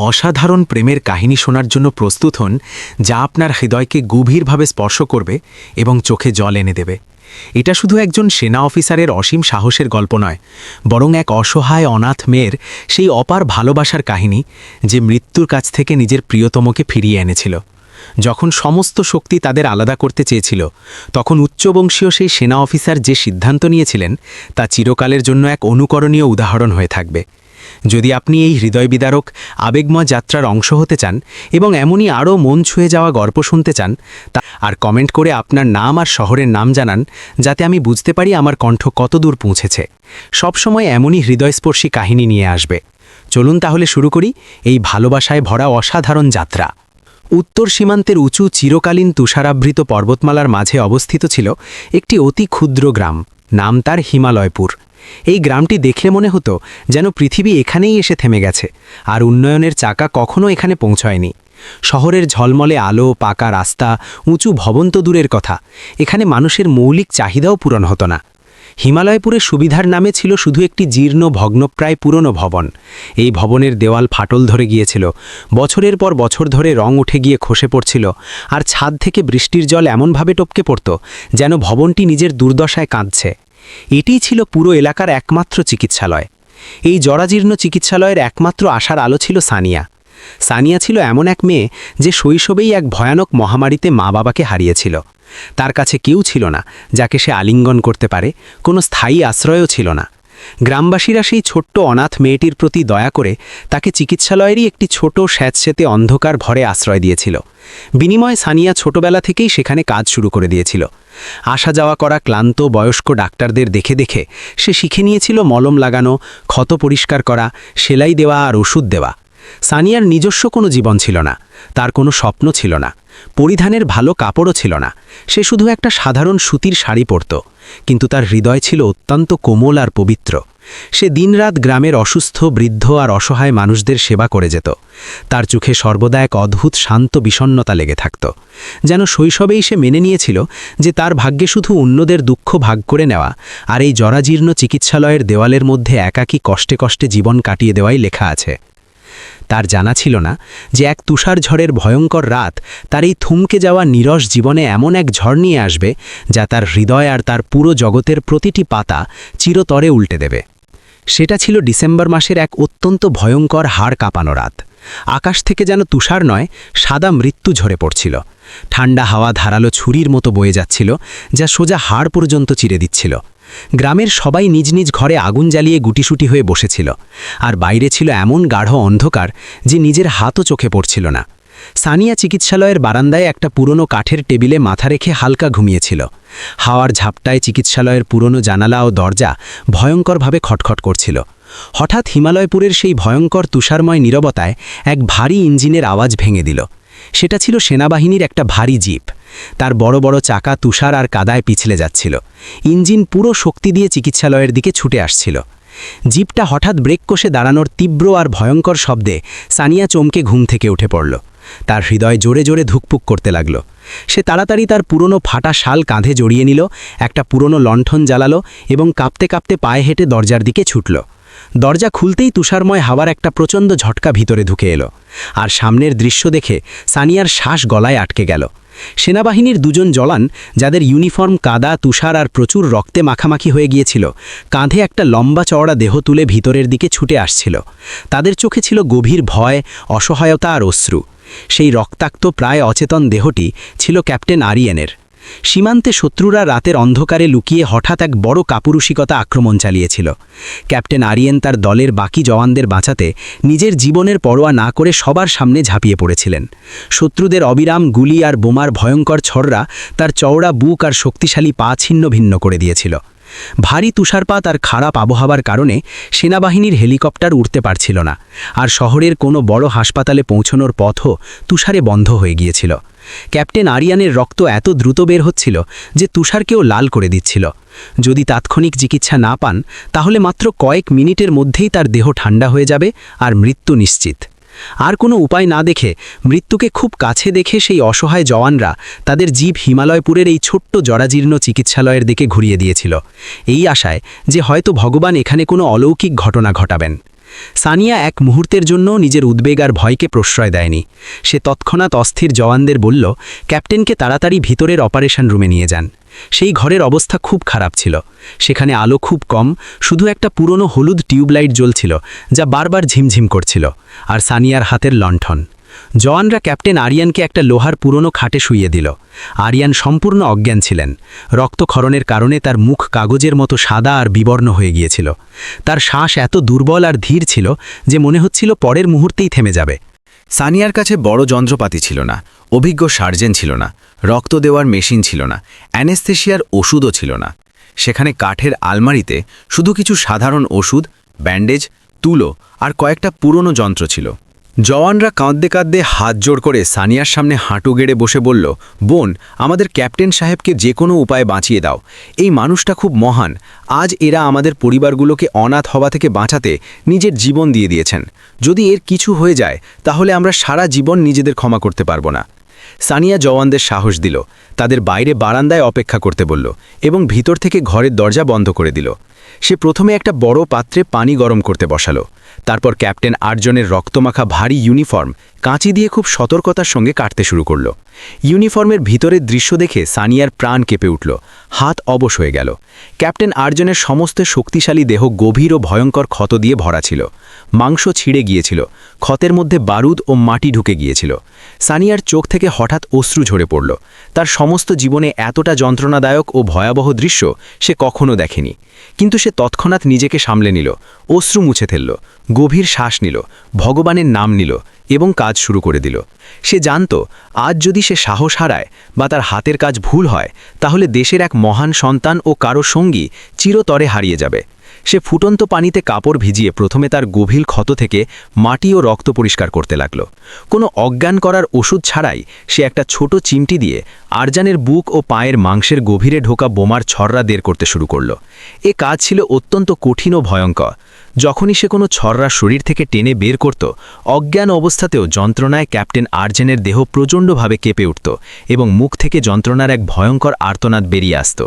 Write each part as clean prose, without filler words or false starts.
অসাধারণ প্রেমের কাহিনী শোনার জন্য প্রস্তুত হন, যা আপনার হৃদয়কে গভীরভাবে স্পর্শ করবে এবং চোখে জল এনে দেবে। এটা শুধু একজন সেনা অফিসারের অসীম সাহসের গল্প নয়, বরং এক অসহায় অনাথ মেয়ের সেই অপার ভালোবাসার কাহিনী, যে মৃত্যুর কাছ থেকে নিজের প্রিয়তমকে ফিরিয়ে এনেছিল। যখন সমস্ত শক্তি তাদের আলাদা করতে চেয়েছিল, তখন উচ্চবংশীয় সেই সেনা অফিসার যে সিদ্ধান্ত নিয়েছিলেন, তা চিরকালের জন্য এক অনুকরণীয় উদাহরণ হয়ে থাকবে। যদি আপনি এই হৃদয়বিদারক আবেগময় যাত্রার অংশ হতে চান এবং এমনই আরও মন ছুঁয়ে যাওয়া গল্প শুনতে চান, তা আর কমেন্ট করে আপনার নাম আর শহরের নাম জানান, যাতে আমি বুঝতে পারি আমার কণ্ঠ কত দূর পৌঁছেছে। সবসময় এমনই হৃদয়স্পর্শী কাহিনী নিয়ে আসবে। চলুন তাহলে শুরু করি এই ভালোবাসায় ভরা অসাধারণ যাত্রা। উত্তর সীমান্তের উঁচু চিরকালীন তুষারাবৃত পর্বতমালার মাঝে অবস্থিত ছিল একটি অতি ক্ষুদ্র গ্রাম, নাম তার হিমালয়পুর। এই গ্রামটি দেখলে মনে হতো যেন পৃথিবী এখানেই এসে থেমে গেছে, আর উন্নয়নের চাকা কখনো এখানে পৌঁছয়নি। শহরের ঝলমলে আলো, পাকা রাস্তা, উঁচু ভবন তো দূরের কথা, এখানে মানুষের মৌলিক চাহিদাও পূরণ হতো না। হিমালয়পুরের সুবিধার নামে ছিল শুধু একটি জীর্ণ ভগ্নপ্রায় পুরনো ভবন। এই ভবনের দেওয়াল ফাটল ধরে গিয়েছিল, বছরের পর বছর ধরে রং উঠে গিয়ে খসে পড়ছিল, আর ছাদ থেকে বৃষ্টির জল এমনভাবে টপকে পড়ত যেন ভবনটি নিজের দুর্দশায় কাঁদছে। এটিই ছিল পুরো এলাকার একমাত্র চিকিৎসালয়। এই জরাজীর্ণ চিকিৎসালয়ের একমাত্র আশার আলো ছিল সানিয়া। সানিয়া ছিল এমন এক মেয়ে যে শৈশবেই এক ভয়ানক মহামারীতে মা বাবাকে হারিয়েছিল। তার কাছে কেউ ছিল না যাকে সে আলিঙ্গন করতে পারে, কোনো স্থায়ী আশ্রয়ও ছিল না। গ্রামবাসীরা সেই ছোট্ট অনাথ মেয়েটির প্রতি দয়া করে তাকে চিকিৎসালয়েরই একটি ছোট স্যাঁতসেঁতে অন্ধকার ঘরে আশ্রয় দিয়েছিল। বিনিময়ে সানিয়া ছোটবেলা থেকেই সেখানে কাজ শুরু করে দিয়েছিল। আসা যাওয়া করা ক্লান্ত বয়স্ক ডাক্তারদের দেখে দেখে সে শিখে নিয়েছিল মলম লাগানো, ক্ষত পরিষ্কার করা, সেলাই দেওয়া আর ওষুধ দেওয়া। সানিয়ার নিজস্ব কোনো জীবন ছিল না, তার কোনো স্বপ্ন ছিল না, পরিধানের ভালো কাপড়ও ছিল না। সে শুধু একটা সাধারণ সুতির শাড়ি পরত, কিন্তু তার হৃদয় ছিল অত্যন্ত কোমল আর পবিত্র। সে দিনরাত গ্রামের অসুস্থ, বৃদ্ধ আর অসহায় মানুষদের সেবা করে যেত। তার চোখে সর্বদা এক অদ্ভুত শান্ত বিষণ্ণতা লেগে থাকত, যেন শৈশবেই সে মেনে নিয়েছিল যে তার ভাগ্যে শুধু অন্যদের দুঃখ ভাগ করে নেওয়া আর এই জরাজীর্ণ চিকিৎসালয়ের দেওয়ালের মধ্যে একাকী কষ্টে কষ্টে জীবন কাটিয়ে দেওয়াই লেখা আছে। তার জানা ছিল না যে এক তুষার ঝড়ের ভয়ঙ্কর রাত তার এই থমকে যাওয়া নীরস জীবনে এমন এক ঝড় নিয়ে আসবে যা তার হৃদয় আর তার পুরো জগতের প্রতিটি পাতা চিরতরে উল্টে দেবে। সেটা ছিল ডিসেম্বর মাসের এক অত্যন্ত ভয়ঙ্কর হাড় কাঁপানো রাত। আকাশ থেকে যেন তুষার নয়, সাদা মৃত্যু ঝরে পড়ছিল। ঠান্ডা হাওয়া ধারালো ছুরির মতো বয়ে যাচ্ছিল, যা সোজা হাড় পর্যন্ত চিরে দিচ্ছিল। গ্রামের সবাই নিজ নিজ ঘরে আগুন জ্বালিয়ে গুটিসুটি হয়ে বসেছিল, আর বাইরে ছিল এমন গাঢ় অন্ধকার যে নিজের হাতও চোখে পড়ছিল না। সানিয়া চিকিৎসালয়ের বারান্দায় একটা পুরনো কাঠের টেবিলে মাথা রেখে হালকা ঘুমিয়েছিল। হাওয়ার ঝাপটায় চিকিৎসালয়ের পুরনো জানালা ও দরজা ভয়ঙ্করভাবে খটখট করছিল। হঠাৎ হিমালয়পুরের সেই ভয়ঙ্কর তুষারময় নীরবতায় এক ভারী ইঞ্জিনের আওয়াজ ভেঙে দিল। সেটা ছিল সেনাবাহিনীর একটা ভারী জিপ। তার বড় বড় চাকা তুষার আর কাদায় পিছলে যাচ্ছিল। ইঞ্জিন পুরো শক্তি দিয়ে চিকিৎসালয়ের দিকে ছুটে আসছিল। জিপটা হঠাৎ ব্রেক কষে দাঁড়ানোর তীব্র আর ভয়ঙ্কর শব্দে সানিয়া চমকে ঘুম থেকে উঠে পড়ল। তার হৃদয় জোরে জোরে ধুকপুক করতে লাগল। সে তাড়াতাড়ি তার পুরনো ফাটা শাল কাঁধে জড়িয়ে নিল, একটা পুরনো লণ্ঠন জ্বালালো এবং কাঁপতে কাঁপতে পায়ে হেঁটে দরজার দিকে ছুটল। দরজা খুলতেই তুষারময় হাওয়ার একটা প্রচণ্ড ঝটকা ভিতরে ঢুকে এলো, আর সামনের দৃশ্য দেখে সানিয়ার শ্বাস গলায় আটকে গেল। সেনাবাহিনীর দুজন জওয়ান, যাদের ইউনিফর্ম কাদা, তুষার আর প্রচুর রক্তে মাখামাখি হয়ে গিয়েছিল, কাঁধে একটা লম্বা চওড়া দেহ তুলে ভিতরের দিকে ছুটে আসছিল। তাদের চোখে ছিল গভীর ভয়, অসহায়তা আর অশ্রু। সেই রক্তাক্ত প্রায় অচেতন দেহটি ছিল ক্যাপ্টেন আরিয়েনের। সীমান্তে শত্রুরা রাতের অন্ধকারে লুকিয়ে হঠাৎ এক বড় কাপুরুষিকতা আক্রমণ চালিয়েছিল। ক্যাপ্টেন আরিয়েন তার দলের বাকি জওয়ানদের বাঁচাতে নিজের জীবনের পরোয়া না করে সবার সামনে ঝাঁপিয়ে পড়েছিলেন। শত্রুদের অবিরাম গুলি আর বোমার ভয়ঙ্কর ছড়রা তার চওড়া বুক আর শক্তিশালী পা ছিন্ন ভিন্ন করে দিয়েছিল। ভারী তুষারপাত আর খারাপ আবহাওয়ার কারণে সেনাবাহিনীর হেলিকপ্টার উড়তে পারছিল না, আর শহরের কোনো বড় হাসপাতালে পৌঁছানোর পথও তুষারে বন্ধ হয়ে গিয়েছিল। ক্যাপ্টেন আরিয়ানের রক্ত এত দ্রুত বের হচ্ছিল যে তুষারকেও লাল করে দিচ্ছিল। যদি তাৎক্ষণিক চিকিৎসা না পান, তাহলে মাত্র কয়েক মিনিটের মধ্যেই তার দেহ ঠান্ডা হয়ে যাবে আর মৃত্যু নিশ্চিত। আর কোনো উপায় না দেখে, মৃত্যুকে খুব কাছে দেখে সেই অসহায় জওয়ানরা তাদের জিপ হিমালয়পুরের এই ছোট্ট জরাজীর্ণ চিকিৎসালয়ের দিকে ঘুরিয়ে দিয়েছিল, এই আশায় যে হয়তো ভগবান এখানে কোনো অলৌকিক ঘটনা ঘটাবেন। সানিয়া এক মুহূর্তের জন্য নিজের উদ্বেগ আর ভয়কে প্রশ্রয় দেয়নি। সে তৎক্ষণাৎ অস্থির জওয়ানদের বলল, ক্যাপ্টেনকে তাড়াতাড়ি ভিতরের অপারেশন রুমে নিয়ে যান। সেই ঘরের অবস্থা খুব খারাপ ছিল। সেখানে আলো খুব কম, শুধু একটা পুরনো হলুদ টিউবলাইট জ্বলছিল যা বারবার ঝিমঝিম করছিল, আর সানিয়ার হাতের লণ্ঠন। জওয়ানরা ক্যাপ্টেন আরিয়ানকে একটা লোহার পুরনো খাটে শুইয়ে দিল। আরিয়ান সম্পূর্ণ অজ্ঞান ছিলেন। রক্তক্ষরণের কারণে তার মুখ কাগজের মতো সাদা আর বিবর্ণ হয়ে গিয়েছিল। তার শ্বাস এত দুর্বল আর ধীর ছিল যে মনে হচ্ছিল পরের মুহূর্তেই থেমে যাবে। সানিয়ার কাছে বড় যন্ত্রপাতি ছিল না, অভিজ্ঞ সার্জেন ছিল না, রক্ত দেওয়ার মেশিন ছিল না, অ্যানেস্থেশিয়ার ওষুধও ছিল না। সেখানে কাঠের আলমারিতে শুধু কিছু সাধারণ ওষুধ, ব্যান্ডেজ, তুলো আর কয়েকটা পুরনো যন্ত্র ছিল। জওয়ানরা কাঁদতে কাঁদতে হাত জোড় করে সানিয়ার সামনে হাঁটু গেড়ে বসে বলল, বোন, আমাদের ক্যাপ্টেন সাহেবকে যে কোনো উপায়ে বাঁচিয়ে দাও। এই মানুষটা খুব মহান। আজ এরা আমাদের পরিবারগুলোকে অনাথ হওয়া থেকে বাঁচাতে নিজের জীবন দিয়ে দিয়েছেন। যদি এর কিছু হয়ে যায় তাহলে আমরা সারা জীবন নিজেদের ক্ষমা করতে পারবো না। সানিয়া জওয়ানদের সাহস দিল, তাদের বাইরে বারান্দায় অপেক্ষা করতে বলল এবং ভিতর থেকে ঘরের দরজা বন্ধ করে দিল। সে প্রথমে একটা বড় পাত্রে পানি গরম করতে বসালো। তারপর ক্যাপ্টেন আটজনের রক্তমাখা ভারী ইউনিফর্ম কাঁচি দিয়ে খুব সতর্কতার সঙ্গে কাটতে শুরু করল। ইউনিফর্মের ভিতরের দৃশ্য দেখে সানিয়ার প্রাণ কেঁপে উঠল, হাত অবশ হয়ে গেল। ক্যাপ্টেন আটজনের সমস্ত শক্তিশালী দেহ গভীর ও ভয়ঙ্কর ক্ষত দিয়ে ভরা ছিল। মাংস ছিঁড়ে গিয়েছিল, ক্ষতের মধ্যে বারুদ ও মাটি ঢুকে গিয়েছিল। সানিয়ার চোখ থেকে হঠাৎ অশ্রু ঝরে পড়ল। তার সমস্ত জীবনে এতটা যন্ত্রণাদায়ক ও ভয়াবহ দৃশ্য সে কখনো দেখেনি। কিন্তু সে তৎক্ষণাৎ নিজেকে সামলে নিল, অশ্রু মুছে ফেলল, গভীর শ্বাস নিল, ভগবানের নাম নিল এবং কাজ শুরু করে দিল। সে জানত, আজ যদি সে সাহস হারায় বা তার হাতের কাজ ভুল হয় তাহলে দেশের এক মহান সন্তান ও কারো সঙ্গী চিরতরে হারিয়ে যাবে। সে ফুটন্ত পানিতে কাপড় ভিজিয়ে প্রথমে তার গভীর ক্ষত থেকে মাটি ও রক্ত পরিষ্কার করতে লাগল। কোনো অজ্ঞান করার ওষুধ ছাড়াই সে একটা ছোট চিমটি দিয়ে আরজানের বুক ও পায়ের মাংসের গভীরে ঢোকা বোমার ছররা বের করতে শুরু করল। এ কাজ ছিল অত্যন্ত কঠিন ও ভয়ঙ্কর। যখনই সে কোনো ছররা শরীর থেকে টেনে বের করত, অজ্ঞান অবস্থাতেও যন্ত্রণায় ক্যাপ্টেন আরজেনের দেহ প্রচণ্ডভাবে কেঁপে উঠত এবং মুখ থেকে যন্ত্রণার এক ভয়ঙ্কর আর্তনাদ বেরিয়ে আসত।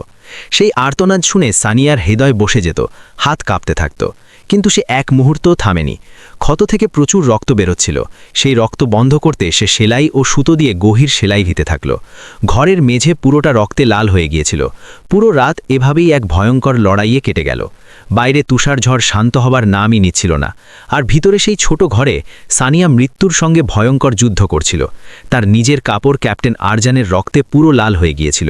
সেই আর্তনাদ শুনে সানিয়ার হৃদয় বসে যেত, হাত কাঁপতে থাকত। কিন্তু সে এক মুহূর্তও থামেনি। ক্ষত থেকে প্রচুর রক্ত বেরোচ্ছিল। সেই রক্ত বন্ধ করতে সে সেলাই ও সুতো দিয়ে গভীর সেলাই দিতে থাকল। ঘরের মেঝে পুরোটা রক্তে লাল হয়ে গিয়েছিল। পুরো রাত এভাবেই এক ভয়ঙ্কর লড়াইয়ে কেটে গেল। বাইরে তুষার ঝড় শান্ত হবার নামই নিচ্ছিল না, আর ভিতরে সেই ছোট ঘরে সানিয়া মৃত্যুর সঙ্গে ভয়ঙ্কর যুদ্ধ করছিল। তার নিজের কাপড় ক্যাপ্টেন আরজানের রক্তে পুরো লাল হয়ে গিয়েছিল।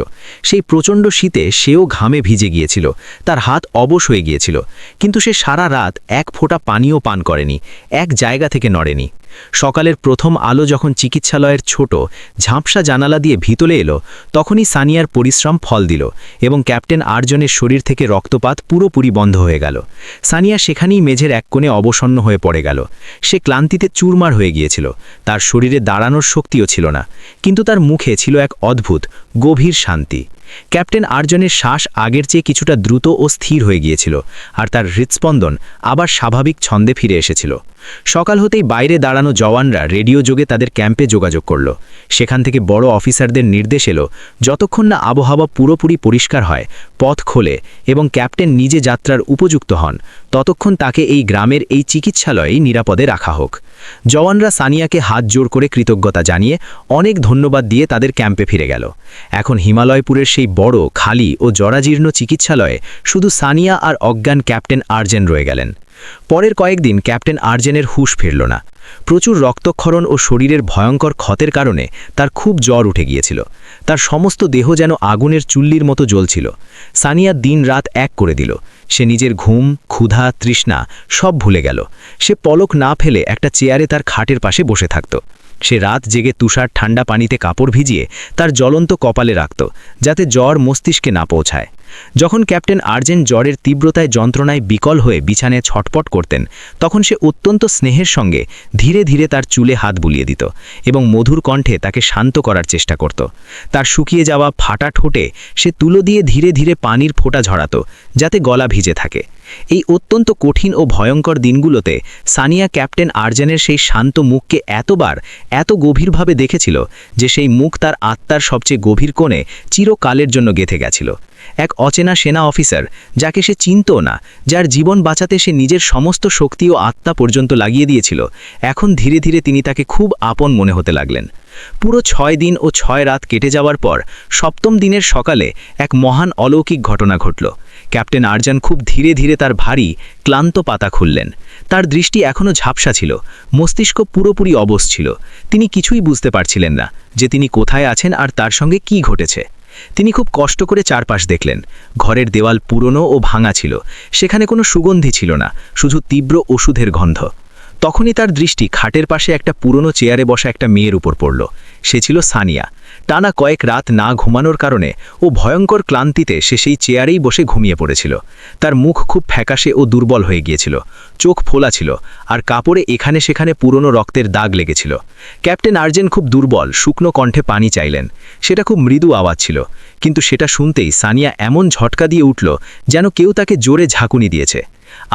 সেই প্রচণ্ড শীতে সেও ঘামে ভিজে গিয়েছিল, তার হাত অবশ হয়ে গিয়েছিল। কিন্তু সে সারা রাত এক ফোঁটা পানিও পান করেনি, এক জায়গা থেকে নড়েনি। সকালের প্রথম আলো যখন চিকিৎসালয়ের ছোট ঝাঁপসা জানালা দিয়ে ভিতরে এলো, তখনই সানিয়ার পরিশ্রম ফল দিল এবং ক্যাপ্টেন আরজনের শরীর থেকে রক্তপাত পুরোপুরি বন্ধ হয়ে গেল। সানিয়া সেখানেই মেঝের এক কোণে অবসন্ন হয়ে পড়ে গেল। সে ক্লান্তিতে চুরমার হয়ে গিয়েছিল, তার শরীরে দাঁড়ানোর শক্তিও ছিল না, কিন্তু তার মুখে ছিল এক অদ্ভুত গভীর শান্তি। ক্যাপ্টেন আরজনের শ্বাস আগের চেয়ে কিছুটা দ্রুত ও স্থির হয়ে গিয়েছিল, আর তার হৃৎস্পন্দন আবার স্বাভাবিক ছন্দে ফিরে এসেছিল। সকাল হতেই বাইরে দাঁড়ানো জওয়ানরা রেডিও যোগে তাদের ক্যাম্পে যোগাযোগ করল। সেখান থেকে বড় অফিসারদের নির্দেশ এলো, যতক্ষণ না আবহাওয়া পুরোপুরি পরিষ্কার হয়, পথ খোলে এবং ক্যাপ্টেন নিজে যাত্রার উপযুক্ত হন, ততক্ষণ তাকে এই গ্রামের এই চিকিৎসালয়েই নিরাপদে রাখা হোক। জওয়ানরা সানিয়াকে হাত জোড় করে কৃতজ্ঞতা জানিয়ে অনেক ধন্যবাদ দিয়ে তাদের ক্যাম্পে ফিরে গেল। এখন হিমালয়পুরের সেই বড় খালি ও জরাজীর্ণ চিকিৎসালয়ে শুধু সানিয়া আর অজ্ঞান ক্যাপ্টেন আরজেন রয়ে গেলেন। পরের কয়েকদিন ক্যাপ্টেন আরজেনের হুঁশ ফিরল না। প্রচুর রক্তক্ষরণ ও শরীরের ভয়ঙ্কর ক্ষতের কারণে তার খুব জ্বর উঠে গিয়েছিল। তার সমস্ত দেহ যেন আগুনের চুল্লির মতো জ্বলছিল। সানিয়া দিন রাত এক করে দিল। সে নিজের ঘুম, ক্ষুধা, তৃষ্ণা সব ভুলে গেল। সে পলক না ফেলে একটা চেয়ারে তার খাটের পাশে বসে থাকত। সে রাত জেগে তুষার ঠান্ডা পানিতে কাপড় ভিজিয়ে তার জ্বলন্ত কপালে রাখত, যাতে জ্বর মস্তিষ্কে না পৌঁছায়। যখন ক্যাপ্টেন আরজেন জ্বরের তীব্রতায় যন্ত্রণায় বিকল হয়ে বিছানায় ছটপট করতেন, তখন সে অত্যন্ত স্নেহের সঙ্গে ধীরে ধীরে তার চুলে হাত বুলিয়ে দিত এবং মধুর কণ্ঠে তাকে শান্ত করার চেষ্টা করত। তার শুকিয়ে যাওয়া ফাটা ঠোঁটে সে তুলো দিয়ে ধীরে ধীরে পানির ফোঁটা ঝরাত, যাতে গলা ভিজে থাকে। এই অত্যন্ত কঠিন ও ভয়ঙ্কর দিনগুলোতে সানিয়া ক্যাপ্টেন আরজানের সেই শান্ত মুখকে এত গভীরভাবে দেখেছিল যে সেই মুখ তার আত্মার সবচেয়ে গভীর কোণে চিরকালের জন্য গেঁথে গেছিল। এক অচেনা সেনা অফিসার, যাকে সে চিনতও না, যার জীবন বাঁচাতে সে নিজের সমস্ত শক্তি ও আত্মা পর্যন্ত লাগিয়ে দিয়েছিল, এখন ধীরে ধীরে তিনি তাকে খুব আপন মনে হতে লাগলেন। পুরো 6 দিন ও 6 রাত কেটে যাওয়ার পর 7ম দিনের সকালে এক মহান অলৌকিক ঘটনা ঘটল। ক্যাপ্টেন আরজান খুব ধীরে ধীরে তার ভারী ক্লান্ত পাতা খুললেন। তার দৃষ্টি এখনও ঝাপসা ছিল, মস্তিষ্ক পুরোপুরি অবশ ছিল। তিনি কিছুই বুঝতে পারছিলেন না যে তিনি কোথায় আছেন আর তার সঙ্গে কি ঘটেছে। তিনি খুব কষ্ট করে চারপাশ দেখলেন। ঘরের দেওয়াল পুরনো ও ভাঙা ছিল, সেখানে কোনো সুগন্ধি ছিল না, শুধু তীব্র ওষুধের গন্ধ। তখনই তার দৃষ্টি খাটের পাশে একটা পুরনো চেয়ারে বসা একটা মেয়ের উপর পড়ল। সে ছিল সানিয়া। টানা কয়েক রাত না ঘুমানোর কারণে ও ভয়ঙ্কর ক্লান্তিতে সে সেই চেয়ারেই বসে ঘুমিয়ে পড়েছিল। তার মুখ খুব ফ্যাকাশে ও দুর্বল হয়ে গিয়েছিল, চোখ ফোলা ছিল, আর কাপড়ে এখানে সেখানে পুরনো রক্তের দাগ লেগেছিল। ক্যাপ্টেন আরজেন খুব দুর্বল, শুকনো কণ্ঠে পানি চাইলেন। সেটা খুব মৃদু আওয়াজ ছিল, কিন্তু সেটা শুনতেই সানিয়া এমন ঝটকা দিয়ে উঠল যেন কেউ তাকে জোরে ঝাঁকুনি দিয়েছে।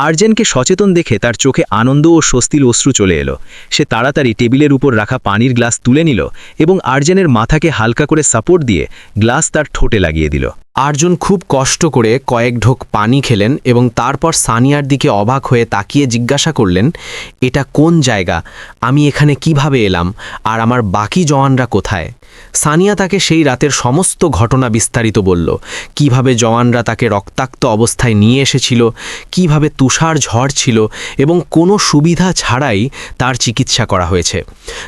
আরজেনকে সচেতন দেখে তার চোখে আনন্দ ও স্বস্তির অশ্রু চলে এলো। সে তাড়াতাড়ি টেবিলের উপর রাখা পানির গ্লাস তুলে নিল এবং আরজেনের মাথাকে হালকা করে সাপোর্ট দিয়ে গ্লাস তার ঠোঁটে লাগিয়ে দিল। আরজন খুব কষ্ট করে কয়েক ঢোক পানি খেলেন এবং তারপর সানিয়ার দিকে অবাক হয়ে তাকিয়ে জিজ্ঞাসা করলেন, এটা কোন জায়গা? আমি এখানে কিভাবে এলাম? আর আমার বাকি জওয়ানরা কোথায়? সানিয়া তাকে সেই রাতের সমস্ত ঘটনা বিস্তারিত বলল। কিভাবে জওয়ানরা তাকে রক্তাক্ত অবস্থায় নিয়ে এসেছিল, কিভাবে তুষার ঝড় ছিল এবং কোনো সুবিধা ছাড়াই তার চিকিৎসা করা হয়েছে।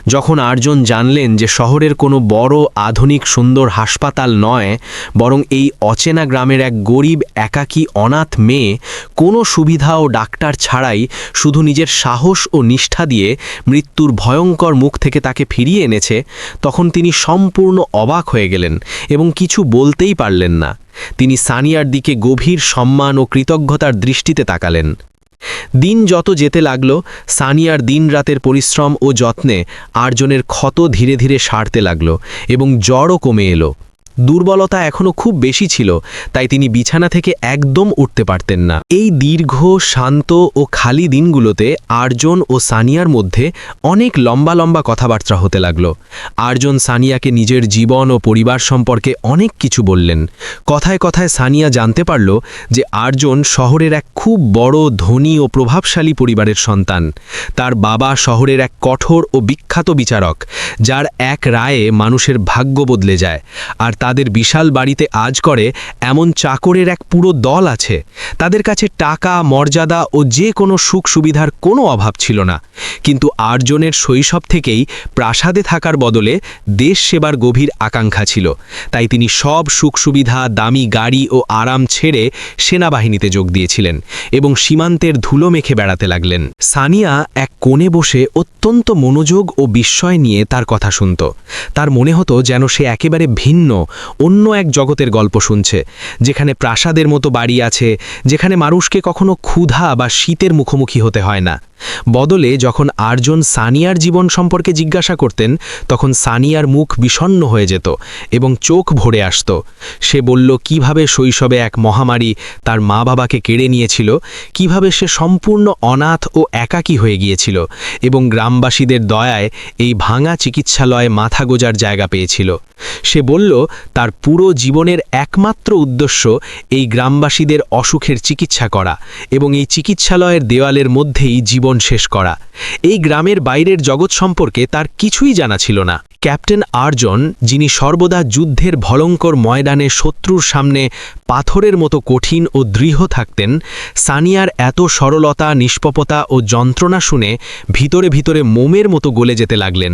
যখন আরজন জানলেন যে শহরের কোনো বড় আধুনিক সুন্দর হাসপাতাল নয়, বরং এই অচেনা গ্রামের এক গরিব একাকী অনাথ মেয়ে কোনো সুবিধা ও ডাক্তার ছাড়াই শুধু নিজের সাহস ও নিষ্ঠা দিয়ে মৃত্যুর ভয়ঙ্কর মুখ থেকে তাকে ফিরিয়ে এনেছে, তখন তিনি সম্পূর্ণ অবাক হয়ে গেলেন এবং কিছু বলতেই পারলেন না। তিনি সানিয়ার দিকে গভীর সম্মান ও কৃতজ্ঞতার দৃষ্টিতে তাকালেন। দিন যত যেতে লাগল, সানিয়ার দিনরাতের পরিশ্রম ও যত্নে আরজনের ক্ষত ধীরে ধীরে সারতে লাগল এবং জ্বরও কমে এলো। দুর্বলতা এখনও খুব বেশি ছিল, তাই তিনি বিছানা থেকে একদম উঠতে পারতেন না। এই দীর্ঘ, শান্ত ও খালি দিনগুলোতে আরজন ও সানিয়ার মধ্যে অনেক লম্বা লম্বা কথাবার্তা হতে লাগল। আরজন সানিয়াকে নিজের জীবন ও পরিবার সম্পর্কে অনেক কিছু বললেন। কথায় কথায় সানিয়া জানতে পারল যে আরজন শহরের এক খুব বড়, ধনী ও প্রভাবশালী পরিবারের সন্তান। তার বাবা শহরের এক কঠোর ও বিখ্যাত বিচারক, যার এক রায়ে মানুষের ভাগ্য বদলে যায়। আর তাদের বিশাল বাড়িতে আজ করে এমন চাকরের এক পুরো দল আছে। তাদের কাছে টাকা, মর্যাদা ও যে কোনো সুখ সুবিধার কোনো অভাব ছিল না। কিন্তু আরজনের শৈশব থেকেই প্রাসাদে থাকার বদলে দেশ সেবার গভীর আকাঙ্ক্ষা ছিল। তাই তিনি সব সুখ সুবিধা, দামি গাড়ি ও আরাম ছেড়ে সেনাবাহিনীতে যোগ দিয়েছিলেন এবং সীমান্তের ধুলো মেখে বেড়াতে লাগলেন। সানিয়া এক কোণে বসে অত্যন্ত মনোযোগ ও বিস্ময় নিয়ে তার কথা শুনত। তার মনে হতো যেন সে একেবারে ভিন্ন, অন্য এক জগতের গল্প শুনছে, যেখানে প্রাসাদের মতো বাড়ি আছে, যেখানে মানুষকে কখনো ক্ষুধা বা শীতের মুখোমুখি হতে হয় না। বদলে যখন আরজন সানিয়ার জীবন সম্পর্কে জিজ্ঞাসা করতেন, তখন সানিয়ার মুখ বিষণ্ণ হয়ে যেত এবং চোখ ভরে আসত। সে বলল কিভাবে শৈশবে এক মহামারী তার মা বাবাকে কেড়ে নিয়েছিল, কিভাবে সে সম্পূর্ণ অনাথ ও একাকী হয়ে গিয়েছিল এবং গ্রামবাসীদের দয়ায় এই ভাঙা চিকিৎসালয়ে মাথা গোজার জায়গা পেয়েছিল। সে বলল তার পুরো জীবনের একমাত্র উদ্দেশ্য এই গ্রামবাসীদের অসুখের চিকিৎসা করা এবং এই চিকিৎসালয়ের দেওয়ালের মধ্যেই জীবন শেষ করা। এই গ্রামের বাইরের জগৎ সম্পর্কে তার কিছুই জানা ছিল না। ক্যাপ্টেন আরজন, যিনি সর্বদা যুদ্ধের ভয়ঙ্কর ময়দানে শত্রুর সামনে পাথরের মতো কঠিন ও দৃঢ় থাকতেন, সানিয়ার এত সরলতা, নিষ্পপতা ও যন্ত্রণা শুনে ভিতরে ভিতরে মোমের মতো গলে যেতে লাগলেন।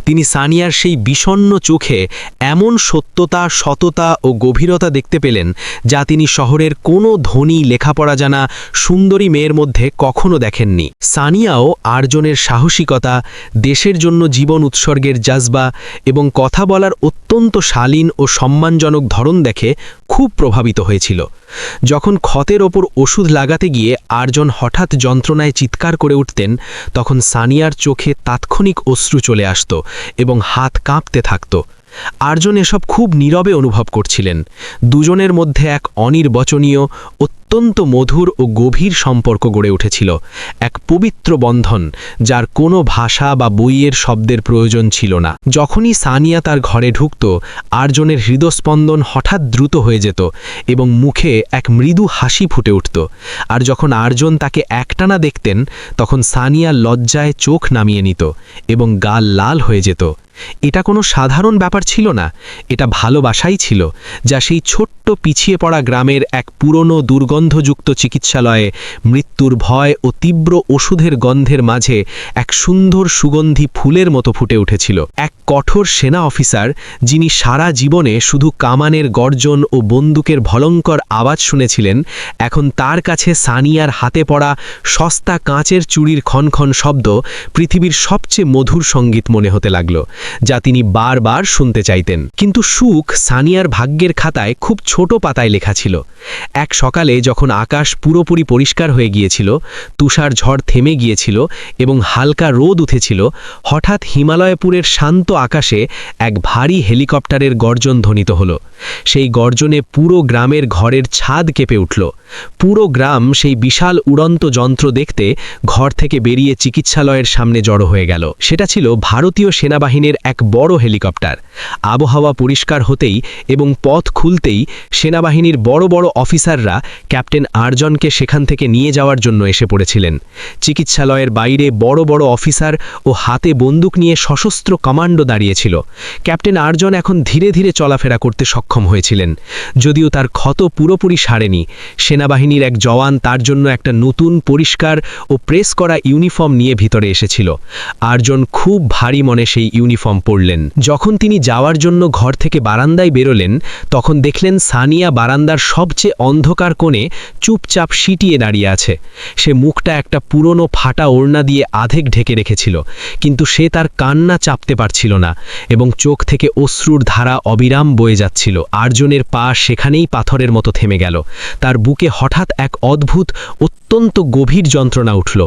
তিনি সানিয়ার সেই বিষণ্ণ চোখে এমন সত্যতা, সততা ও গভীরতা দেখতে পেলেন যা তিনি শহরের কোনো ধনী, লেখাপড়া জানা সুন্দরী মেয়ের মধ্যে কখনো দেখেননি। সানিয়াও আরজনের সাহসিকতা, দেশের জন্য জীবন উৎসর্গের জজবা এবং কথা বলার অত্যন্ত শালীন ও সম্মানজনক ধরন দেখে খুব প্রভাবিত হয়েছিল। যখন ক্ষতের ওপর ওষুধ লাগাতে গিয়ে আরজন হঠাৎ যন্ত্রণায় চিৎকার করে উঠতেন, তখন সানিয়ার চোখে তাৎক্ষণিক অশ্রু চলে আসত এবং হাত কাঁপতে থাকত। আরজন এসব খুব নীরবে অনুভব করছিলেন। দুজনের মধ্যে এক অনির্বচনীয়, অত্যন্ত মধুর ও গভীর সম্পর্ক গড়ে উঠেছিল, এক পবিত্র বন্ধন যার কোনো ভাষা বা বইয়ের শব্দের প্রয়োজন ছিল না। যখনই সানিয়া তার ঘরে ঢুকত, আর্জনের হৃদস্পন্দন হঠাৎ দ্রুত হয়ে যেত এবং মুখে এক মৃদু হাসি ফুটে উঠত। আর যখন আর্জন তাকে একটানা দেখতেন, তখন সানিয়া লজ্জায় চোখ নামিয়ে নিত এবং গাল লাল হয়ে যেত। এটা কোনো সাধারণ ব্যাপার ছিল না, এটা ভালোবাসাই ছিল, যা সেই ছোট্ট পিছিয়ে পড়া গ্রামের এক পুরনো দুর্গন্ধযুক্ত চিকিৎসালয়ে মৃত্যুর ভয় ও তীব্র ওষুধের গন্ধের মাঝে এক সুন্দর সুগন্ধি ফুলের মতো ফুটে উঠেছিল। এক কঠোর সেনা অফিসার, যিনি সারা জীবনে শুধু কামানের গর্জন ও বন্দুকের ভয়ঙ্কর আওয়াজ শুনেছিলেন, এখন তার কাছে সানিয়ার হাতে পড়া সস্তা কাঁচের চুড়ির ক্ষণক্ষণ শব্দ পৃথিবীর সবচেয়ে মধুর সঙ্গীত মনে হতে লাগল, যা তিনি বারবার শুনতে চাইতেন। কিন্তু সুখ সানিয়ার ভাগ্যের খাতায় খুব ছোট পাতায় লেখা ছিল। এক সকালে যখন আকাশ পুরোপুরি পরিষ্কার হয়ে গিয়েছিল, তুষার ঝড় থেমে গিয়েছিল এবং হালকা রোদ উঠেছিল, হঠাৎ হিমালয়পুরের শান্ত আকাশে এক ভারী হেলিকপ্টারের গর্জন ধ্বনিত হল। সেই গর্জনে পুরো গ্রামের ঘরের ছাদ কেঁপে উঠল। পুরো গ্রাম সেই বিশাল উড়ন্ত যন্ত্র দেখতে ঘর থেকে বেরিয়ে চিকিৎসালয়ের সামনে জড়ো হয়ে গেল। সেটা ছিল ভারতীয় সেনাবাহিনীর এক বড় হেলিকপ্টার। আবহাওয়া পরিষ্কার হতেই এবং পথ খুলতেই সেনাবাহিনীর বড় বড় অফিসাররা ক্যাপ্টেন আর্জনকে সেখান থেকে নিয়ে যাওয়ার জন্য এসে পড়েছিলেন। চিকিৎসালয়ের বাইরে বড় বড় অফিসার ও হাতে বন্দুক নিয়ে সশস্ত্র কমান্ডো দাঁড়িয়েছিল। ক্যাপ্টেন আর্জন এখন ধীরে ধীরে চলাফেরা করতে সক্ষম হয়েছিলেন, যদিও তার ক্ষত পুরোপুরি সারেনি। সেনাবাহিনীর এক জওয়ান তার জন্য একটা নতুন পরিষ্কার ও প্রেস করা ইউনিফর্ম নিয়ে ভিতরে এসেছিল। আর্জন খুব ভারী মনে সেই ইউনিফর্ম পরলেন। যখন তিনি যাওয়ার জন্য ঘর থেকে বারান্দায় বেরোলেন, তখন দেখলেন সানিয়া বারান্দার সবচেয়ে অন্ধকার কোণে চুপচাপ সিটিয়ে দাঁড়িয়ে আছে। সে মুখটা একটা পুরনো ফাটা ওড়না দিয়ে আধেক ঢেকে রেখেছিল, কিন্তু সে তার কান্না চাপতে পারছিল না এবং চোখ থেকে অশ্রুর ধারা অবিরাম বয়ে যাচ্ছিল। আর্জনের পা সেখানেই পাথরের মতো থেমে গেল। তার বুকে হঠাৎ এক অদ্ভুত অত্যন্ত গভীর যন্ত্রণা উঠল।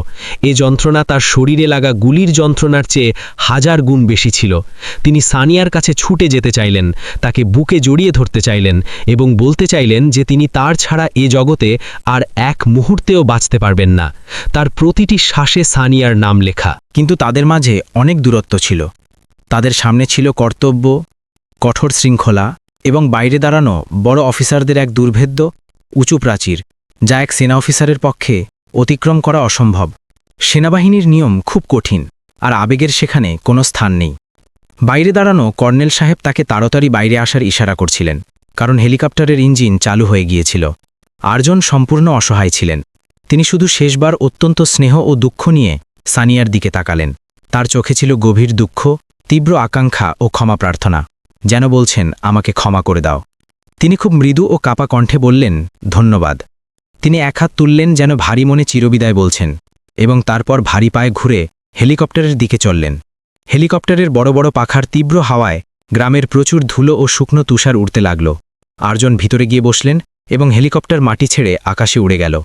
এ যন্ত্রণা তার শরীরে লাগা গুলির যন্ত্রণার চেয়ে 1000 গুণ বেশি ছিল। তিনি সানিয়ার কাছে ছুটে যেতে চাইলেন, তাকে বুকে জড়িয়ে ধরতে চাইলেন এবং বলতে চাইলেন যে তিনি তার ছাড়া এ জগতে আর এক মুহূর্তেও বাঁচতে পারবেন না। তার প্রতিটি শ্বাসে সানিয়ার নাম লেখা। কিন্তু তাদের মাঝে অনেক দূরত্ব ছিল। তাদের সামনে ছিল কর্তব্য, কঠোর শৃঙ্খলা এবং বাইরে দাঁড়ানো বড় অফিসারদের এক দুর্ভেদ্য উঁচু প্রাচীর, যা এক সেনা অফিসারের পক্ষে অতিক্রম করা অসম্ভব। সেনাবাহিনীর নিয়ম খুব কঠিন, আর আবেগের সেখানে কোনো স্থান নেই। বাইরে দাঁড়ানো কর্নেল সাহেব তাকে তাড়াতাড়ি বাইরে আসার ইশারা করছিলেন, কারণ হেলিকপ্টারের ইঞ্জিন চালু হয়ে গিয়েছিল। আর্জন সম্পূর্ণ অসহায় ছিলেন। তিনি শুধু শেষবার অত্যন্ত স্নেহ ও দুঃখ নিয়ে সানিয়ার দিকে তাকালেন। তার চোখে ছিল গভীর দুঃখ, তীব্র আকাঙ্ক্ষা ও ক্ষমা প্রার্থনা, যেন বলছেন, আমাকে ক্ষমা করে দাও। তিনি খুব মৃদু ও কাপা কণ্ঠে বললেন, ধন্যবাদ। তিনি এক হাত তুললেন, যেন ভারী মনে চিরবিদায় বলছেন, এবং তারপর ভারী পায়ে ঘুরে হেলিকপ্টারের দিকে চললেন। হেলিকপ্টারের বড় বড় পাখার তীব্র হাওয়ায় গ্রামের প্রচুর ধুলো ও শুকনো তুষার উড়তে লাগল। আর্জন ভিতরে গিয়ে বসলেন এবং হেলিকপ্টার মাটি ছেড়ে আকাশে উড়ে গেল।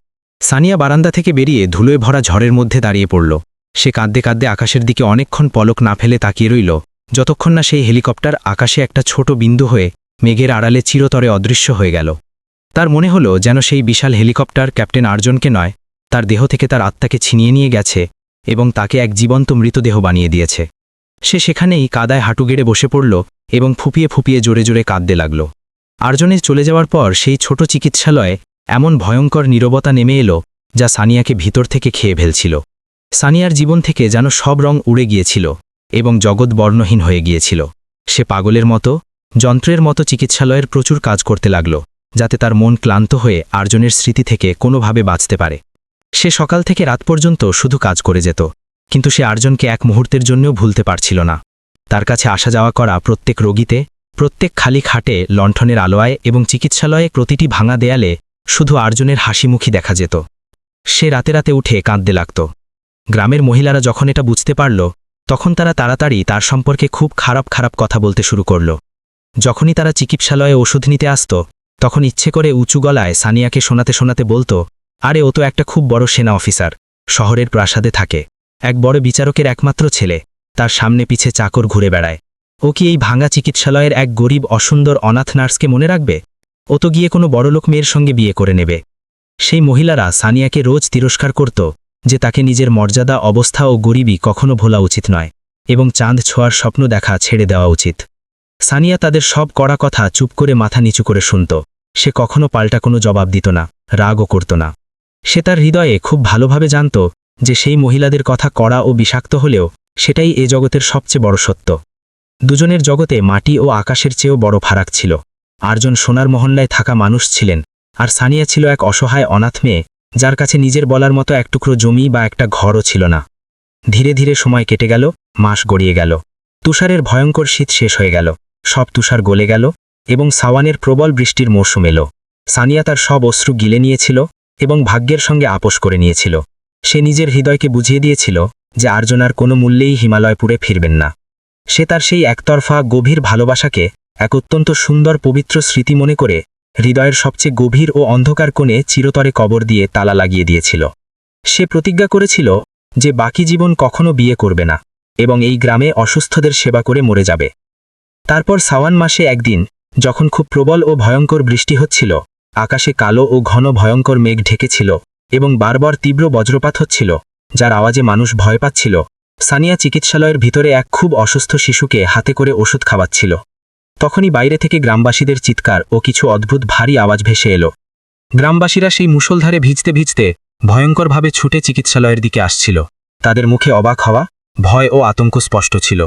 সানিয়া বারান্দা থেকে বেরিয়ে ধুলোয় ভরা ঝড়ের মধ্যে দাঁড়িয়ে পড়ল। সে কাঁদতে কাঁদতে আকাশের দিকে অনেকক্ষণ পলক না ফেলে তাকিয়ে রইল, যতক্ষণ না সেই হেলিকপ্টার আকাশে একটা ছোট বিন্দু হয়ে মেঘের আড়ালে চিরতরে অদৃশ্য হয়ে গেল। তার মনে হল যেন সেই বিশাল হেলিকপ্টার ক্যাপ্টেন আর্জনকে নয়, তার দেহ থেকে তার আত্মাকে ছিনিয়ে নিয়ে গেছে এবং তাকে এক জীবন্ত মৃতদেহ বানিয়ে দিয়েছে। সে সেখানেই কাদায় হাঁটু গেড়ে বসে পড়ল এবং ফুপিয়ে ফুপিয়ে জোরে জোরে কাঁদতে লাগল। আর্জনের চলে যাওয়ার পর সেই ছোট চিকিৎসালয়ে এমন ভয়ঙ্কর নীরবতা নেমে এলো, যা সানিয়াকে ভিতর থেকে খেয়ে ফেলছিল। সানিয়ার জীবন থেকে যেন সব রং উড়ে গিয়েছিল এবং জগৎ বর্ণহীন হয়ে গিয়েছিল। সে পাগলের মতো, যন্ত্রের মতো চিকিৎসালয়ের প্রচুর কাজ করতে লাগল, যাতে তার মন ক্লান্ত হয়ে আর্জনের স্মৃতি থেকে কোনোভাবে বাঁচতে পারে। সে সকাল থেকে রাত পর্যন্ত শুধু কাজ করে যেত, কিন্তু সে আর্জনকে এক মুহূর্তের জন্যও ভুলতে পারছিল না। তার কাছে আসা যাওয়া করা প্রত্যেক রোগীতে, প্রত্যেক খালি খাটে, লণ্ঠনের আলোয় এবং চিকিৎসালয়ে প্রতিটি ভাঙা দেয়ালে শুধু আর্জনের হাসিমুখী দেখা যেত। সে রাতে রাতে উঠে কাঁদতে লাগত। গ্রামের মহিলারা যখন এটা বুঝতে পারল, তখন তারা তাড়াতাড়ি তার সম্পর্কে খুব খারাপ খারাপ কথা বলতে শুরু করল। যখনই তারা চিকিৎসালয়ে ওষুধ নিতে আসত, তখন ইচ্ছে করে উঁচু গলায় সানিয়াকে শোনাতে শোনাতে বলতো, আরে ও তো একটা খুব বড় সেনা অফিসার, শহরের প্রাসাদে থাকে, এক বড় বিচারকের একমাত্র ছেলে, তার সামনে পিছে চাকর ঘুরে বেড়ায়। ও কি এই ভাঙা চিকিৎসালয়ের এক গরিব অসুন্দর অনাথ নার্সকে মনে রাখবে? ও তো গিয়ে কোনো বড়লোক মেয়ের সঙ্গে বিয়ে করে নেবে। সেই মহিলারা সানিয়াকে রোজ তিরস্কার করত যে তাকে নিজের মর্যাদা, অবস্থা ও গরিবী কখনো ভোলা উচিত নয় এবং চাঁদ ছোঁয়ার স্বপ্ন দেখা ছেড়ে দেওয়া উচিত। সানিয়া তাদের সব কড়া কথা চুপ করে মাথা নিচু করে শুনত। সে কখনো পাল্টা কোনো জবাব দিত না, রাগও করত না। সে তার হৃদয়ে খুব ভালোভাবে জানত যে সেই মহিলাদের কথা কড়া ও বিষাক্ত হলেও সেটাই এ জগতের সবচেয়ে বড় সত্য। দুজনের জগতে মাটি ও আকাশের চেয়েও বড় ফারাক ছিল। আরজন সোনার মহল্লায় থাকা মানুষ ছিলেন, আর সানিয়া ছিল এক অসহায় অনাথ মেয়ে, যার কাছে নিজের বলার মতো এক টুকরো জমি বা একটা ঘরও ছিল না। ধীরে ধীরে সময় কেটে গেল, মাস গড়িয়ে গেল। তুষারের ভয়ঙ্কর শীত শেষ হয়ে গেল, সব তুষার গলে গেল এবং সাওয়ানের প্রবল বৃষ্টির মৌসুম এলো। সানিয়া তার সব অশ্রু গিলে নিয়েছিল এবং ভাগ্যের সঙ্গে আপোষ করে নিয়েছিল। সে নিজের হৃদয়কে বুঝিয়ে দিয়েছিল যে আর্জনার কোনো মূল্যেই হিমালয়পুরে ফিরবেন না। সে তার সেই একতরফা গভীর ভালোবাসাকে এক অত্যন্ত সুন্দর পবিত্র স্মৃতি মনে করে হৃদয়ের সবচেয়ে গভীর ও অন্ধকার কোণে চিরতরে কবর দিয়ে তালা লাগিয়ে দিয়েছিল। সে প্রতিজ্ঞা করেছিল যে বাকি জীবন কখনো বিয়ে করবে না এবং এই গ্রামে অসুস্থদের সেবা করে মরে যাবে। তারপর সাওয়ান মাসে একদিন, যখন খুব প্রবল ও ভয়ঙ্কর বৃষ্টি হচ্ছিল, আকাশে কালো ও ঘন ভয়ঙ্কর মেঘ ঢেকেছিল এবং বারবার তীব্র বজ্রপাত হচ্ছিল, যার আওয়াজে মানুষ ভয় পাচ্ছিল, সানিয়া চিকিৎসালয়ের ভিতরে এক খুব অসুস্থ শিশুকে হাতে করে ওষুধ খাওয়াচ্ছিল। তখনই বাইরে থেকে গ্রামবাসীদের চিৎকার ও কিছু অদ্ভুত ভারী আওয়াজ ভেসে এলো। গ্রামবাসীরা সেই মুষলধারে ভিজতে ভিজতে ভয়ঙ্করভাবে ছুটে চিকিৎসালয়ের দিকে আসছিল। তাদের মুখে অবাক হওয়া, ভয় ও আতঙ্ক স্পষ্ট ছিল।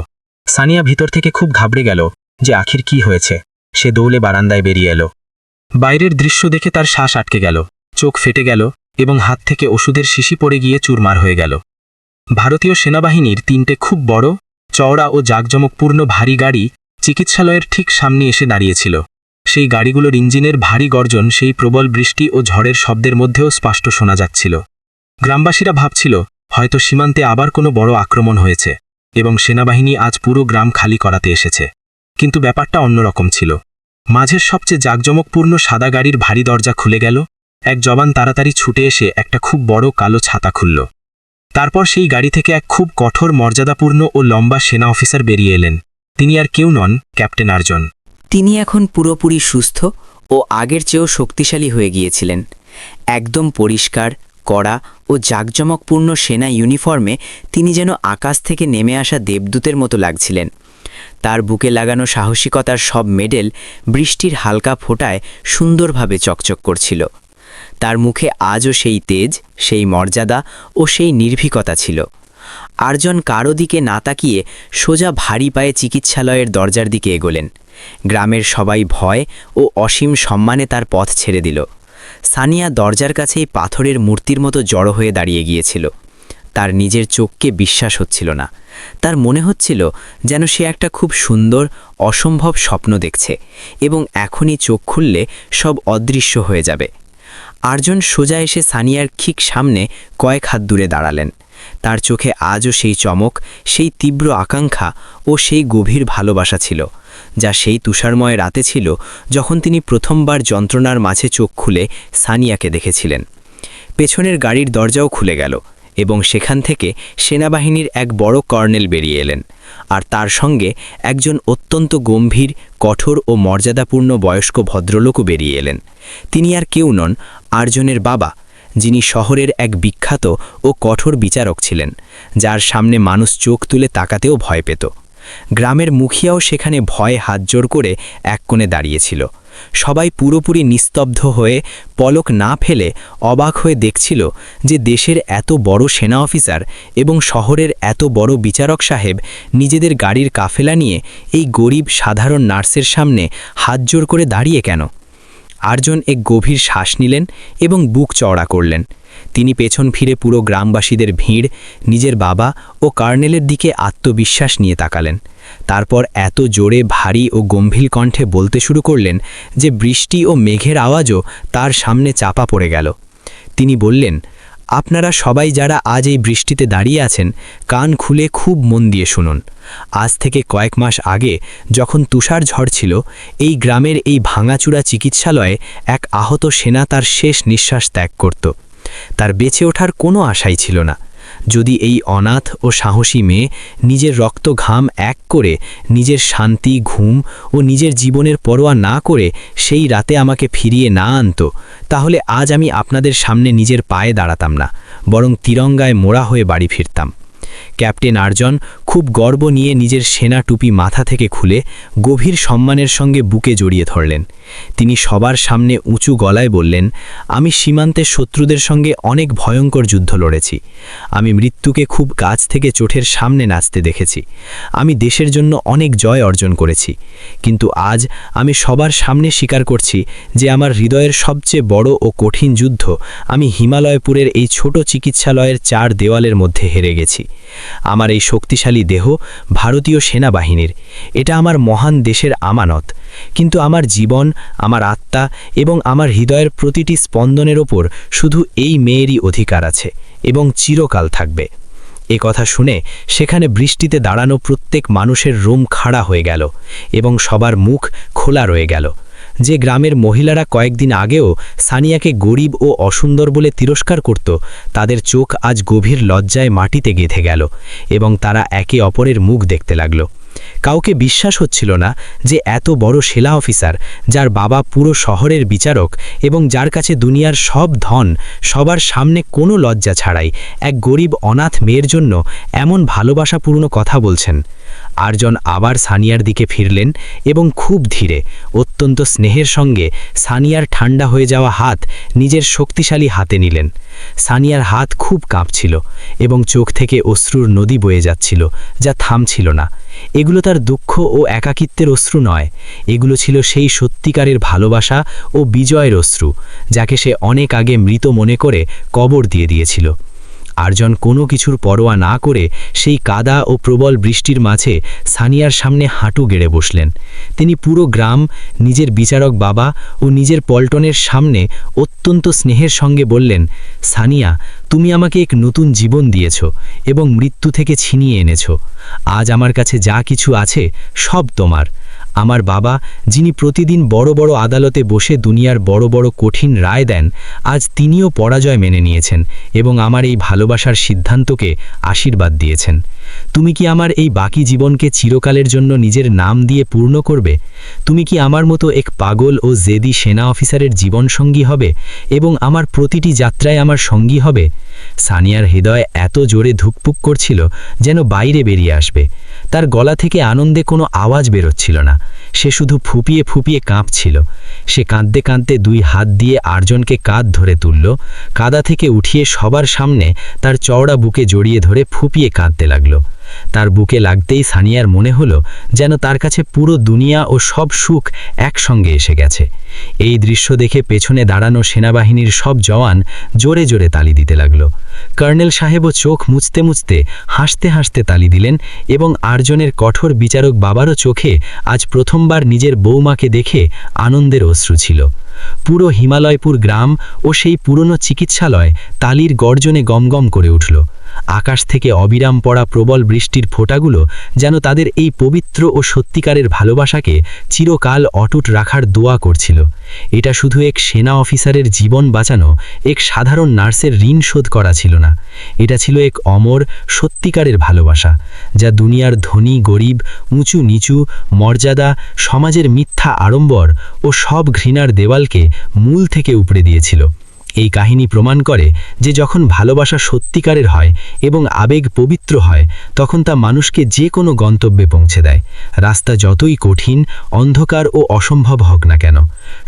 সানিয়া ভিতর থেকে খুব ঘাবড়ে গেল যে আখির কি হয়েছে। সে দৌড়ে বারান্দায় বেরিয়ে এলো। বাইরের দৃশ্য দেখে তার শ্বাস আটকে গেল, চোখ ফেটে গেল এবং হাত থেকে ওষুধের শিশি পড়ে গিয়ে চুরমার হয়ে গেল। ভারতীয় সেনাবাহিনীর 3টে খুব বড়, চওড়া ও জাঁকজমকপূর্ণ ভারী গাড়ি চিকিৎসালয়ের ঠিক সামনে এসে দাঁড়িয়েছিল। সেই গাড়িগুলোর ইঞ্জিনের ভারী গর্জন সেই প্রবল বৃষ্টি ও ঝড়ের শব্দের মধ্যেও স্পষ্ট শোনা যাচ্ছিল। গ্রামবাসীরা ভাবছিল হয়তো সীমান্তে আবার কোনো বড় আক্রমণ হয়েছে এবং সেনাবাহিনী আজ পুরো গ্রাম খালি করাতে এসেছে। কিন্তু ব্যাপারটা অন্যরকম ছিল। মাঝের সবচেয়ে জাঁকজমকপূর্ণ সাদা গাড়ির ভারী দরজা খুলে গেল। এক জওয়ান তাড়াতাড়ি ছুটে এসে একটা খুব বড় কালো ছাতা খুলল। তারপর সেই গাড়ি থেকে এক খুব কঠোর, মর্যাদাপূর্ণ ও লম্বা সেনা অফিসার বেরিয়ে এলেন। তিনি আর কেউ নন, ক্যাপ্টেন আর্জন। তিনি এখন পুরোপুরি সুস্থ ও আগের চেয়েও শক্তিশালী হয়ে গিয়েছিলেন। একদম পরিষ্কার, কড়া ও জাঁকজমকপূর্ণ সেনা ইউনিফর্মে তিনি যেন আকাশ থেকে নেমে আসা দেবদূতের মতো লাগছিলেন। তার বুকে লাগানো সাহসিকতার সব মেডেল বৃষ্টির হালকা ফোঁটায় সুন্দরভাবে চকচক করছিল। তার মুখে আজও সেই তেজ, সেই মর্যাদা ও সেই নির্ভীকতা ছিল। আর্জন কারো দিকে না তাকিয়ে সোজা ভারী পায়ে চিকিৎসালয়ের দরজার দিকে এগোলেন। গ্রামের সবাই ভয় ও অসীম সম্মানে তার পথ ছেড়ে দিল। সানিয়া দরজার কাছেই পাথরের মূর্তির মতো জড়ো হয়ে দাঁড়িয়ে গিয়েছিল। তার নিজের চোখকে বিশ্বাস হচ্ছিল না। তার মনে হচ্ছিল যেন সে একটা খুব সুন্দর, অসম্ভব স্বপ্ন দেখছে এবং এখনই চোখ খুললে সব অদৃশ্য হয়ে যাবে। আর্জন সোজা এসে সানিয়ার ঠিক সামনে কয়েক হাত দূরে দাঁড়ালেন। তার চোখে আজও সেই চমক, সেই তীব্র আকাঙ্ক্ষা ও সেই গভীর ভালোবাসা ছিল, যা সেই তুষারময় রাতে ছিল যখন তিনি প্রথমবার যন্ত্রণার মাঝে চোখ খুলে সানিয়াকে দেখেছিলেন। পেছনের গাড়ির দরজাও খুলে গেল এবং সেখান থেকে সেনাবাহিনীর এক বড় কর্নেল বেরিয়ে এলেন, আর তার সঙ্গে একজন অত্যন্ত গম্ভীর, কঠোর ও মর্যাদাপূর্ণ বয়স্ক ভদ্রলোকও বেরিয়ে এলেন। তিনি আর কেউ নন, আর্জনের বাবা, যিনি শহরের এক বিখ্যাত ও কঠোর বিচারক ছিলেন, যার সামনে মানুষ চোখ তুলে তাকাতেও ভয় পেত। গ্রামের মুখিয়াও সেখানে ভয়ে হাতজোড় করে এক কোণে দাঁড়িয়েছিল। সবাই পুরোপুরি নিস্তব্ধ হয়ে, পলক না ফেলে অবাক হয়ে দেখছিল যে দেশের এত বড় সেনা অফিসার এবং শহরের এত বড় বিচারক সাহেব নিজেদের গাড়ির কাফেলা নিয়ে এই গরিব সাধারণ নার্সের সামনে হাতজোড় করে দাঁড়িয়ে কেন। আর্জন এক গভীর শ্বাস নিলেন এবং বুক চওড়া করলেন। তিনি পেছন ফিরে পুরো গ্রামবাসীদের ভিড়, নিজের বাবা ও কর্নেলের দিকে আত্মবিশ্বাস নিয়ে তাকালেন। তারপর এত জোরে, ভারী ও গম্ভীর কণ্ঠে বলতে শুরু করলেন যে বৃষ্টি ও মেঘের আওয়াজও তার সামনে চাপা পড়ে গেল। তিনি বললেন, আপনারা সবাই যারা আজ এই বৃষ্টিতে দাঁড়িয়ে আছেন, কান খুলে খুব মন দিয়ে শুনুন। আজ থেকে কয়েক মাস আগে যখন তুষার ঝড় ছিল, এই গ্রামের এই ভাঙাচুরা চিকিৎসালয়ে এক আহত সেনা তার শেষ নিঃশ্বাস ত্যাগ করত। তার বেঁচে ওঠার কোনো আশাই ছিল না। যদি এই অনাথ ও সাহসী মেয়ে নিজের রক্ত ঘাম এক করে নিজের শান্তি, ঘুম ও নিজের জীবনের পরোয়া না করে সেই রাতে আমাকে ফিরিয়ে না আনতো, তাহলে আজ আমি আপনাদের সামনে নিজের পায়ে দাঁড়াতাম না, বরং তিরঙ্গায় মোড়া হয়ে বাড়ি ফিরতাম। ক্যাপ্টেন আর্জন খুব গর্ব নিয়ে নিজের সেনা টুপি মাথা থেকে খুলে গভীর সম্মানের সঙ্গে বুকে জড়িয়ে ধরলেন। তিনি সবার সামনে উঁচু গলায় বললেন, আমি সীমান্তের শত্রুদের সঙ্গে অনেক ভয়ঙ্কর যুদ্ধ লড়েছি। আমি মৃত্যুকে খুব কাছ থেকে চোখের সামনে নাচতে দেখেছি। আমি দেশের জন্য অনেক জয় অর্জন করেছি। কিন্তু আজ আমি সবার সামনে স্বীকার করছি যে আমার হৃদয়ের সবচেয়ে বড় ও কঠিন যুদ্ধ আমি হিমালয়পুরের এই ছোট চিকিৎসালয়ের 4 দেওয়ালের মধ্যে হেরে গেছি। আমার এই শক্তিশালী দেহ ভারতীয় সেনাবাহিনীর, এটা আমার মহান দেশের আমানত, কিন্তু আমার জীবন, আমার আত্মা এবং আমার হৃদয়ের প্রতিটি স্পন্দনের ওপর শুধু এই মেয়েরই অধিকার আছে এবং চিরকাল থাকবে। এ কথা শুনে সেখানে বৃষ্টিতে দাঁড়ানো প্রত্যেক মানুষের রোম খাড়া হয়ে গেল এবং সবার মুখ খোলা রয়ে গেল। যে গ্রামের মহিলারা কয়েকদিন আগেও সানিয়াকে গরিব ও অসুন্দর বলে তিরস্কার করত, তাদের চোখ আজ গভীর লজ্জায় মাটিতে গেঁথে গেল এবং তারা একে অপরের মুখ দেখতে লাগল। কাউকে বিশ্বাস হচ্ছিল না যে এত বড় সেনা অফিসার, যার বাবা পুরো শহরের বিচারক এবং যার কাছে দুনিয়ার সব ধন, সবার সামনে কোনো লজ্জা ছাড়াই এক গরিব অনাথ মেয়ের জন্য এমন ভালোবাসাপূর্ণ কথা বলছেন। আর্জন আবার সানিয়ার দিকে ফিরলেন এবং খুব ধীরে, অত্যন্ত স্নেহের সঙ্গে সানিয়ার ঠান্ডা হয়ে যাওয়া হাত নিজের শক্তিশালী হাতে নিলেন। সানিয়ার হাত খুব কাঁপছিল এবং চোখ থেকে অশ্রুর নদী বয়ে যাচ্ছিল, যা থামছিল না। এগুলো তার দুঃখ ও একাকিত্বের অশ্রু নয়, এগুলো ছিল সেই সত্যিকারের ভালোবাসা ও বিজয়ের অশ্রু, যাকে সে অনেক আগে মৃত মনে করে কবর দিয়ে দিয়েছিল। আর্জন কোনো কিছুর পরোয়া না করে সেই কাদা ও প্রবল বৃষ্টির মাঝে সানিয়ার সামনে হাঁটু গেড়ে বসলেন। তিনি পুরো গ্রাম, নিজের বিচারক বাবা ও নিজের পল্টনের সামনে অত্যন্ত স্নেহের সঙ্গে বললেন, সানিয়া, তুমি আমাকে এক নতুন জীবন দিয়েছ এবং মৃত্যু থেকে ছিনিয়ে এনেছ। আজ আমার কাছে যা কিছু আছে সব তোমার। আমার বাবা, যিনি প্রতিদিন বড় বড় আদালতে বসে দুনিয়ার বড় বড় কঠিন রায় দেন, আজ তিনিও পরাজয় মেনে নিয়েছেন এবং আমার এই ভালোবাসার সিদ্ধান্তকে আশীর্বাদ দিয়েছেন। তুমি কি আমার এই বাকি জীবনকে চিরকালের জন্য নিজের নাম দিয়ে পূর্ণ করবে? তুমি কি আমার মতো এক পাগল ও জেদি সেনা অফিসারের জীবনসঙ্গী হবে এবং আমার প্রতিটি যাত্রায় আমার সঙ্গী হবে? সানিয়ার হৃদয় এত জোরে ধুকপুক করছিল যেন বাইরে বেরিয়ে আসবে। তার গলা থেকে আনন্দে কোনো আওয়াজ বেরোচ্ছিল না, সে শুধু ফুপিয়ে ফুপিয়ে কাঁপছিল। সে কাঁদতে কাঁদতে 2 হাত দিয়ে আর্জনকে কাঁধ ধরে তুলল, কাদা থেকে উঠিয়ে সবার সামনে তার চওড়া বুকে জড়িয়ে ধরে ফুপিয়ে কাঁদতে লাগল। তার বুকে লাগতেই সানিয়ার মনে হলো যেন তার কাছে পুরো দুনিয়া ও সব সুখ একসঙ্গে এসে গেছে। এই দৃশ্য দেখে পেছনে দাঁড়ানো সেনাবাহিনীর সব জওয়ান জোরে জোরে তালি দিতে লাগল। কর্নেল সাহেবও চোখ মুছতে মুছতে হাসতে হাসতে তালি দিলেন এবং আর্জনের কঠোর বিচারক বাবারও চোখে আজ প্রথমবার নিজের বৌমাকে দেখে আনন্দের অশ্রু ছিল। পুরো হিমালয়পুর গ্রাম ও সেই পুরনো চিকিৎসালয় তালির গর্জনে গমগম করে উঠল। আকাশ থেকে অবিরাম পড়া প্রবল বৃষ্টির ফোঁটাগুলো যেন তাদের এই পবিত্র ও সত্যিকারের ভালোবাসাকে চিরকাল অটুট রাখার দোয়া করছিল। এটা শুধু এক সেনা অফিসারের জীবন বাঁচানো, এক সাধারণ নার্সের ঋণ শোধ করা ছিল না, এটা ছিল এক অমর সত্যিকারের ভালোবাসা, যা দুনিয়ার ধনী গরিব, উঁচু নিচু, মর্যাদা, সমাজের মিথ্যা আড়ম্বর ও সব ঘৃণার দেওয়ালকে মূল থেকে উপড়ে দিয়েছিল। এই কাহিনী প্রমাণ করে যে যখন ভালোবাসা সত্যিকারের হয় এবং আবেগ পবিত্র হয়, তখন তা মানুষকে যে কোনো গন্তব্যে পৌঁছে দেয়, রাস্তা যতই কঠিন, অন্ধকার ও অসম্ভব হোক না কেন।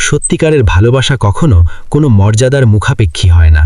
সত্যিকারের ভালোবাসা কখনো কোনো মর্যাদার মুখাপেক্ষী হয় না।